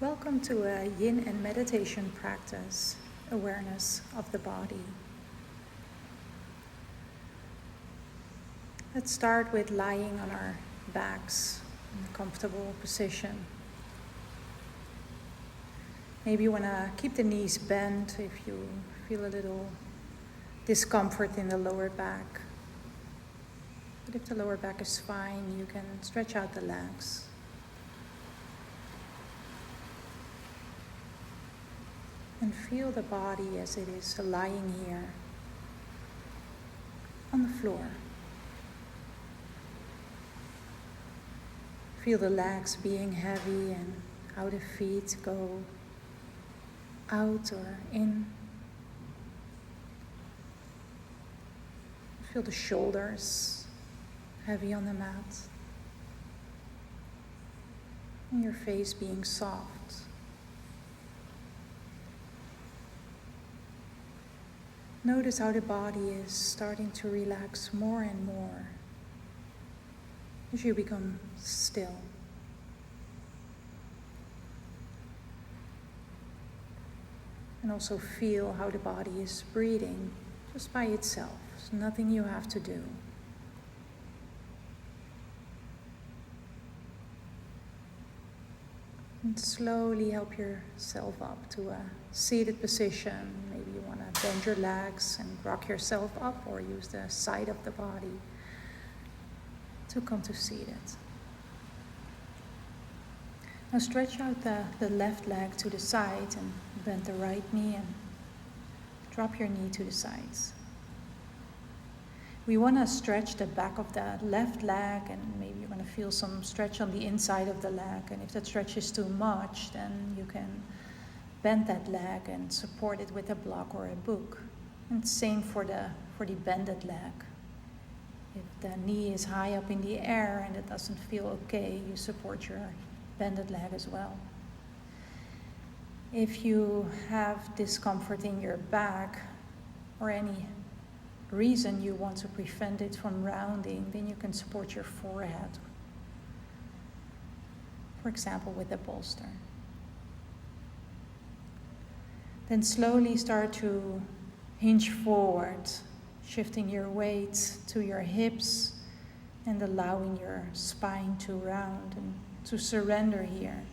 Welcome to a yin and meditation practice, awareness of the body. Let's start with lying on our backs in a comfortable position. Maybe you want to keep the knees bent if you feel a little discomfort in the lower back. But if the lower back is fine, you can stretch out the legs. And feel the body as it is lying here on the floor. Feel the legs being heavy and how the feet go out or in. Feel the shoulders heavy on the mat. And your face being soft. Notice how the body is starting to relax more and more as you become still. And also feel how the body is breathing just by itself. There's nothing you have to do. And slowly help yourself up to a seated position. Maybe you want to bend your legs and rock yourself up or use the side of the body to come to seated. Now stretch out the left leg to the side and bend the right knee and drop your knee to the sides. We want to stretch the back of the left leg, and maybe you're going to feel some stretch on the inside of the leg. And if that stretch is too much, then you can bend that leg and support it with a block or a book. And same for the bended leg. If the knee is high up in the air and it doesn't feel okay, you support your bended leg as well. If you have discomfort in your back or any reason you want to prevent it from rounding, then you can support your forehead. For example, with a bolster. Then slowly start to hinge forward, shifting your weight to your hips and allowing your spine to round and to surrender here.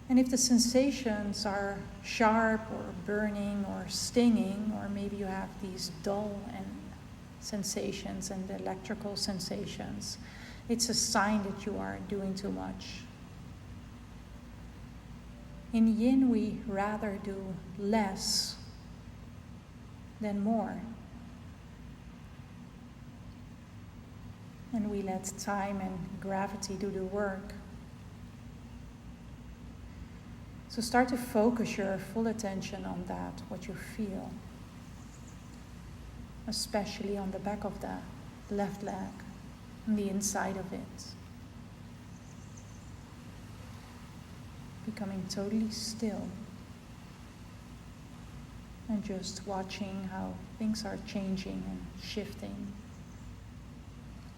And if the sensations are sharp or burning or stinging, or maybe you have these dull sensations and electrical sensations, it's a sign that you are doing too much. In yin, we rather do less than more. And we let time and gravity do the work. So start to focus your full attention on that, what you feel. Especially on the back of the left leg, on the inside of it. Becoming totally still. And just watching how things are changing and shifting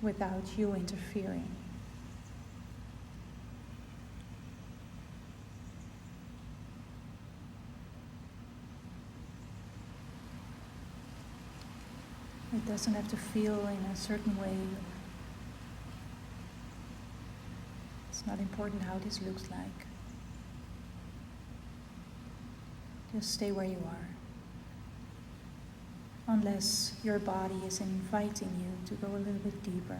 without you interfering. It doesn't have to feel in a certain way. It's not important how this looks like. Just stay where you are. Unless your body is inviting you to go a little bit deeper.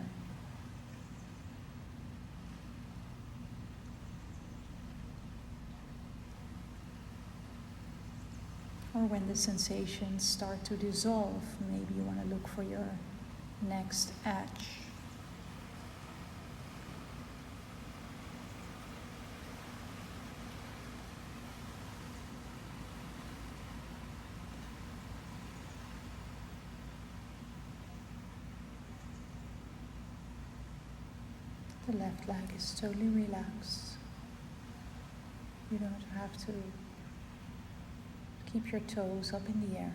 Or when the sensations start to dissolve, maybe you want to look for your next edge. The left leg is totally relaxed. You don't have to keep your toes up in the air.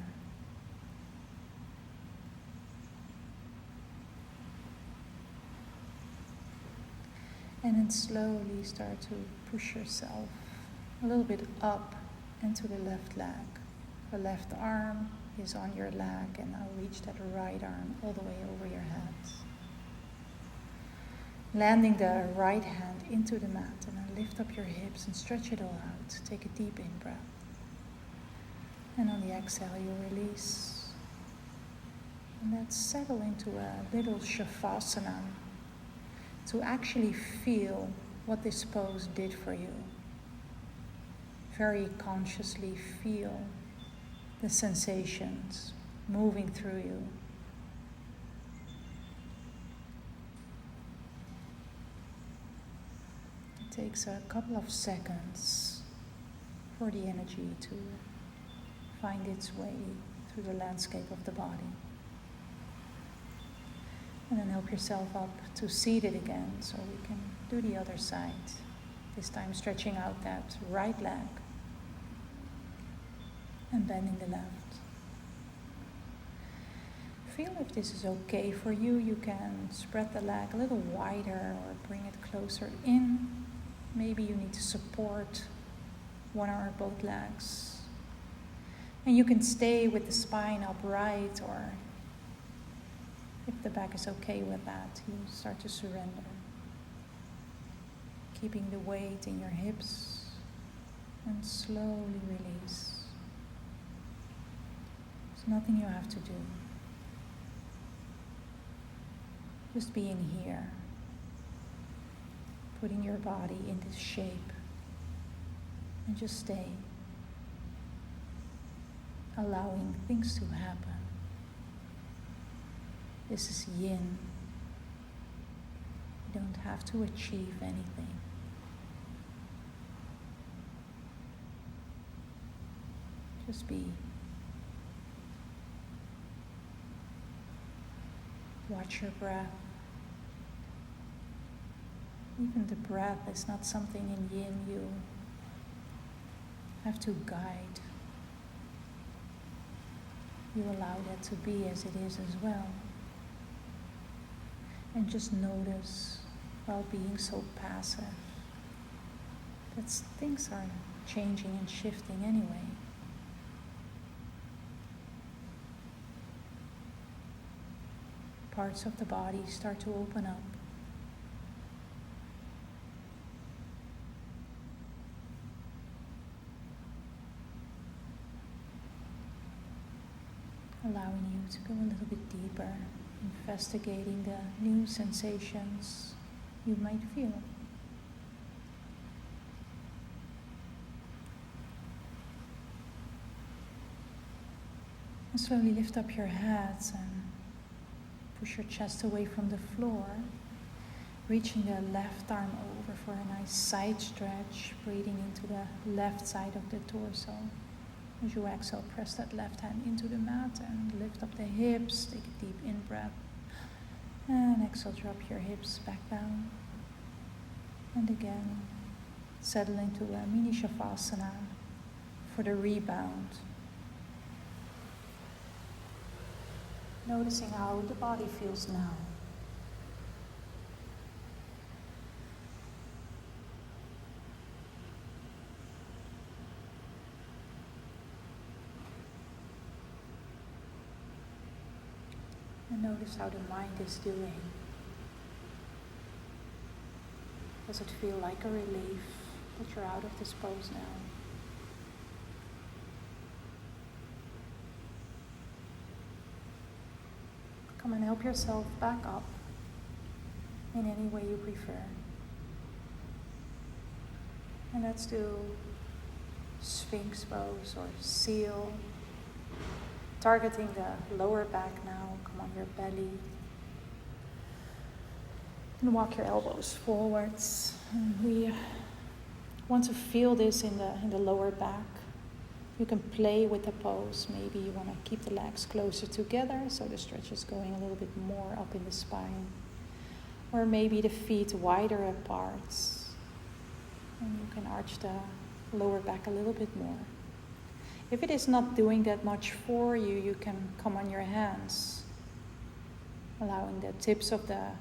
And then slowly start to push yourself a little bit up into the left leg. The left arm is on your leg, and now reach that right arm all the way over your head. Landing the right hand into the mat, and then lift up your hips and stretch it all out. Take a deep in-breath. And on the exhale, you release. And let's settle into a little Shavasana to actually feel what this pose did for you. Very consciously feel the sensations moving through you. It takes a couple of seconds for the energy to find its way through the landscape of the body. And then help yourself up to seated again so we can do the other side. This time stretching out that right leg and bending the left. Feel if this is okay for you. You can spread the leg a little wider or bring it closer in. Maybe you need to support one or both legs. And you can stay with the spine upright, or if the back is okay with that, you start to surrender. Keeping the weight in your hips and slowly release. There's nothing you have to do. Just being here, putting your body in this shape, and just stay, allowing things to happen. This is yin. You don't have to achieve anything. Just be. Watch your breath. Even the breath is not something in yin you have to guide. You allow that to be as it is as well. And just notice, while being so passive, that things are changing and shifting anyway. Parts of the body start to open up. Allowing you to go a little bit deeper, investigating the new sensations you might feel. And slowly lift up your head and push your chest away from the floor, reaching the left arm over for a nice side stretch, breathing into the left side of the torso. As you exhale, press that left hand into the mat and lift up the hips. Take a deep in-breath. And exhale, drop your hips back down. And again, settle into a mini Shavasana for the rebound. Noticing how the body feels now. And notice how the mind is doing. Does it feel like a relief that you're out of this pose now? Come and help yourself back up in any way you prefer. And let's do Sphynx Pose or seal. Targeting the lower back now. Come on your belly. And walk your elbows forwards. And we want to feel this in the lower back. You can play with the pose. Maybe you want to keep the legs closer together so the stretch is going a little bit more up in the spine. Or maybe the feet wider apart. And you can arch the lower back a little bit more. If it is not doing that much for you, you can come on your hands, allowing the tips of the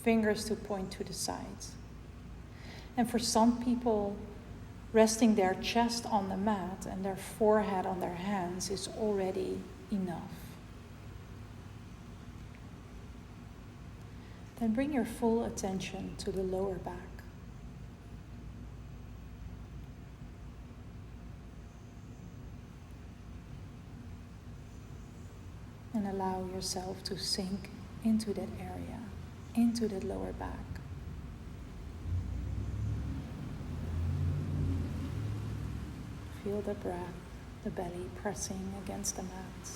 fingers to point to the sides. And for some people, resting their chest on the mat and their forehead on their hands is already enough. Then bring your full attention to the lower back. And allow yourself to sink into that area, into that lower back. Feel the breath, the belly pressing against the mat.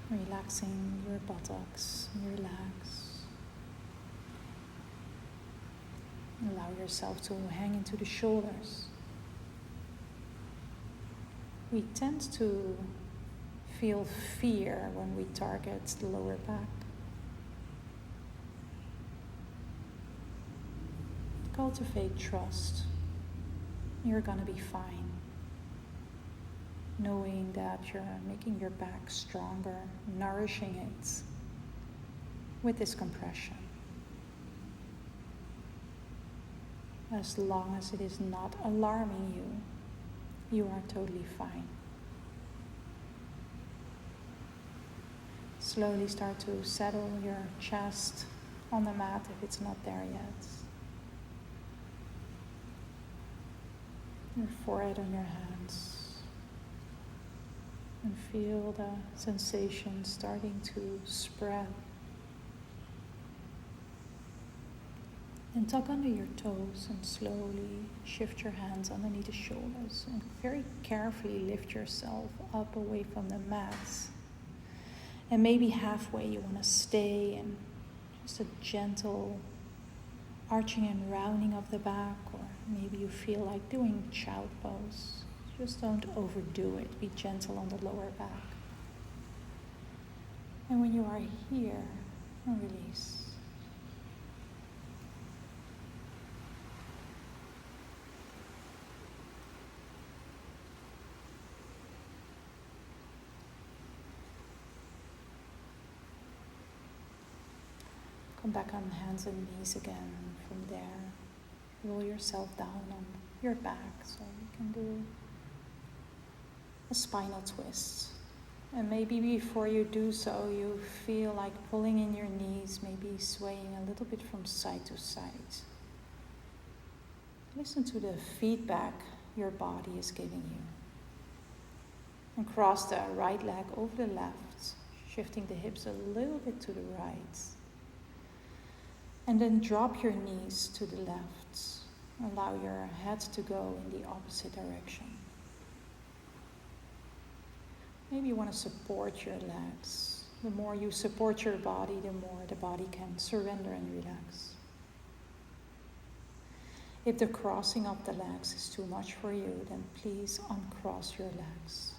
Relaxing your buttocks, your legs. Allow yourself to hang into the shoulders. We tend to feel fear when we target the lower back. Cultivate trust. You're gonna be fine. Knowing that you're making your back stronger, nourishing it with this compression. As long as it is not alarming you, you are totally fine. Slowly start to settle your chest on the mat if it's not there yet. Your forehead on your hands. And feel the sensation starting to spread. And tuck under your toes and slowly shift your hands underneath the shoulders and very carefully lift yourself up away from the mats. And maybe halfway you want to stay in just a gentle arching and rounding of the back, or maybe you feel like doing child pose. Just don't overdo it. Be gentle on the lower back. And when you are here, release. Come back on hands and knees again. From there, roll yourself down on your back so you can do a spinal twist. And maybe before you do so, you feel like pulling in your knees, maybe swaying a little bit from side to side. Listen to the feedback your body is giving you. And cross the right leg over the left, shifting the hips a little bit to the right. And then drop your knees to the left. Allow your head to go in the opposite direction. Maybe you want to support your legs. The more you support your body, the more the body can surrender and relax. If the crossing of the legs is too much for you, then please uncross your legs.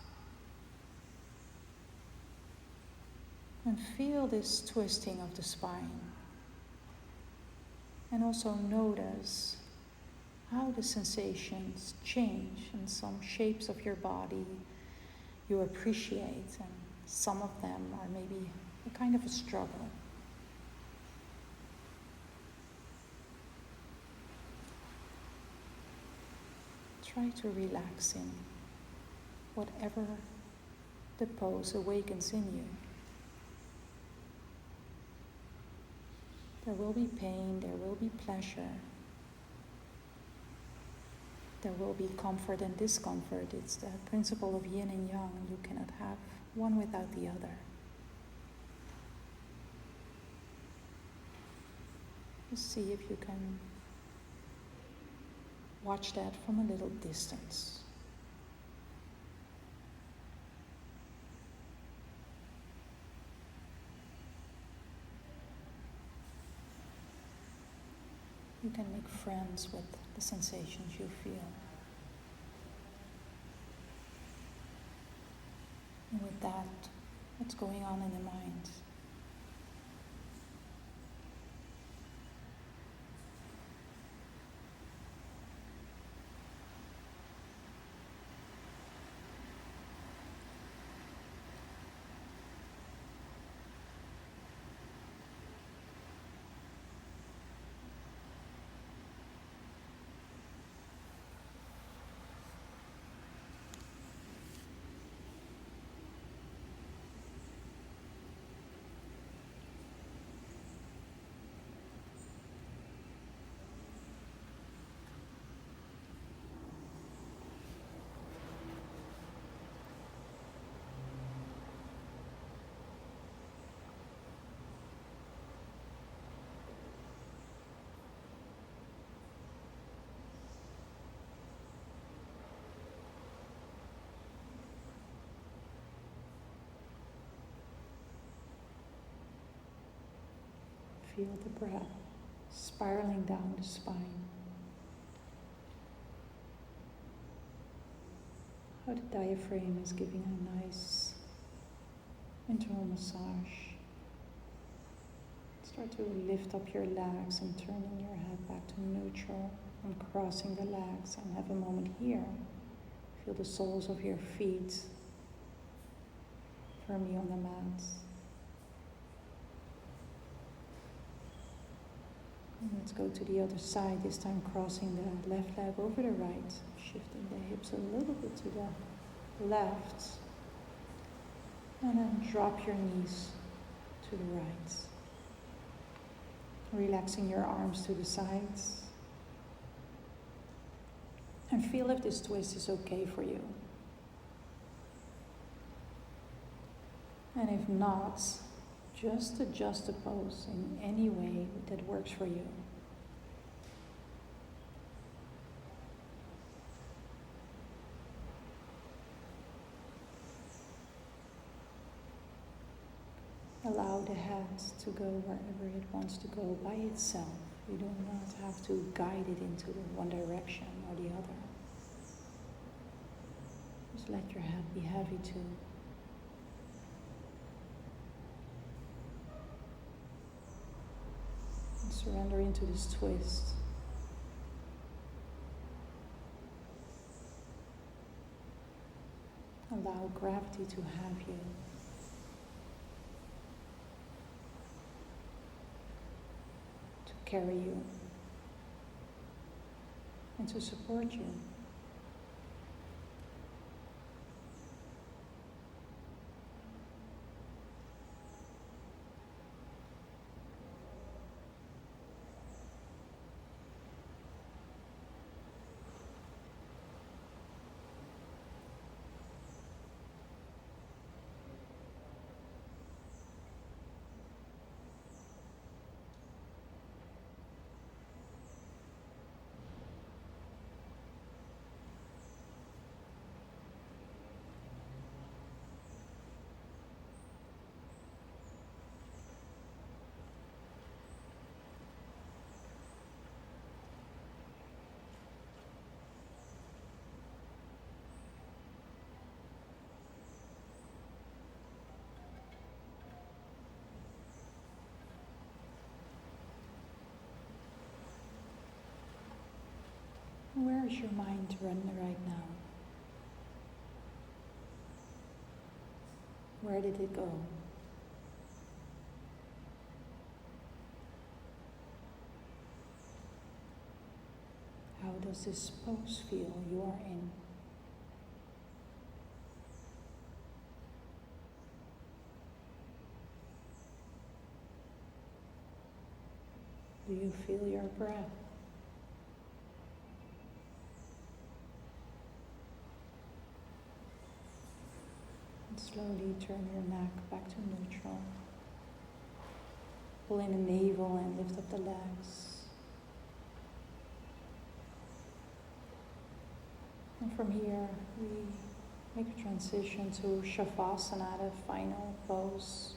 And feel this twisting of the spine. And also notice how the sensations change in some shapes of your body you appreciate, and some of them are maybe a kind of a struggle. Try to relax in whatever the pose awakens in you. There will be pain, there will be pleasure. There will be comfort and discomfort. It's the principle of yin and yang. You cannot have one without the other. Just see if you can watch that from a little distance. You can make friends with the sensations you feel. And with that, what's going on in the mind? feel the breath spiraling down the spine. How the diaphragm is giving a nice internal massage. Start to lift up your legs and turning your head back to neutral and crossing the legs, and have a moment here. Feel the soles of your feet firmly on the mat. And let's go to the other side, this time crossing the left leg over the right, shifting the hips a little bit to the left, and then drop your knees to the right. Relaxing your arms to the sides. And feel if this twist is okay for you. And if not, just adjust the pose in any way that works for you. Allow the head to go wherever it wants to go by itself. You do not have to guide it into one direction or the other. Just let your head be heavy too. And surrender into this twist. Allow gravity to have you. Carry you and to support you. Where is your mind running right now? Where did it go? How does this pose feel you are in? Do you feel your breath? Slowly turn your neck back to neutral. Pull in the navel and lift up the legs. And from here, we make a transition to Shavasana, the final pose.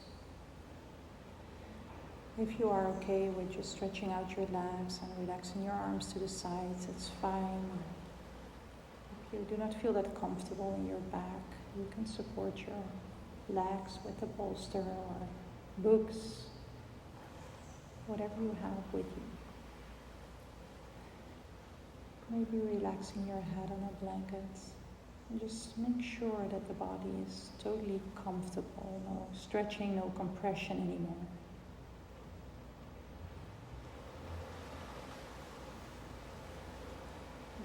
If you are okay with just stretching out your legs and relaxing your arms to the sides, it's fine. If you do not feel that comfortable in your back, you can support your legs with a bolster or books, whatever you have with you. Maybe relaxing your head on a blanket. And just make sure that the body is totally comfortable, no stretching, no compression anymore.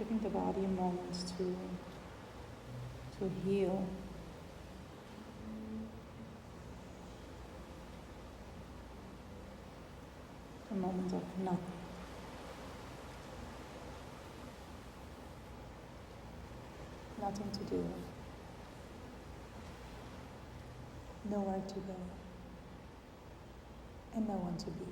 Giving the body a moment to heal. A moment of nothing. Nothing to do. Nowhere to go. And no one to be.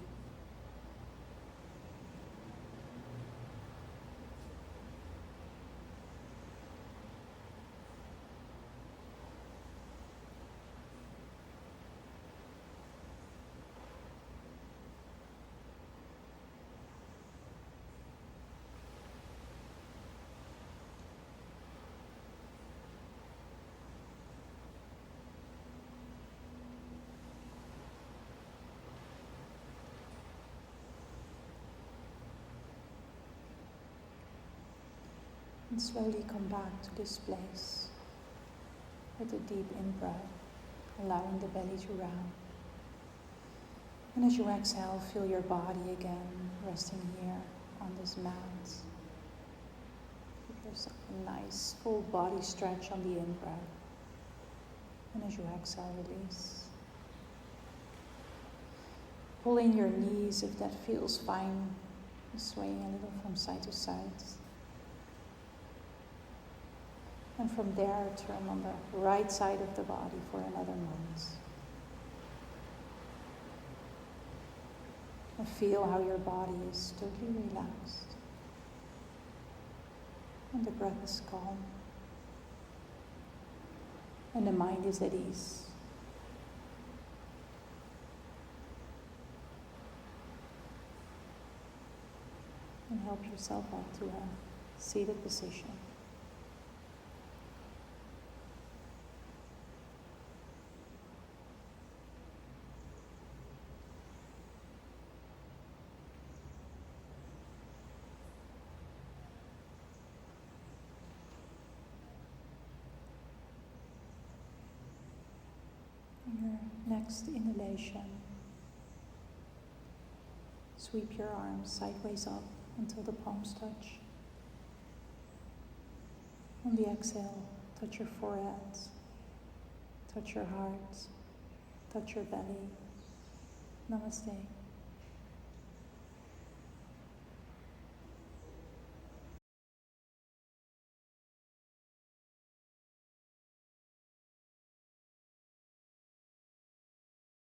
And slowly come back to this place with a deep in-breath, allowing the belly to round. And as you exhale, feel your body again resting here on this mat. Give yourself a nice full body stretch on the in-breath. And as you exhale, release. Pull in your knees if that feels fine, swaying a little from side to side. And from there, turn on the right side of the body for another moment. And feel how your body is totally relaxed. And the breath is calm. And the mind is at ease. And help yourself up to a seated position. Your next inhalation, sweep your arms sideways up until the palms touch. On the exhale, touch your forehead, touch your heart, touch your belly. Namaste.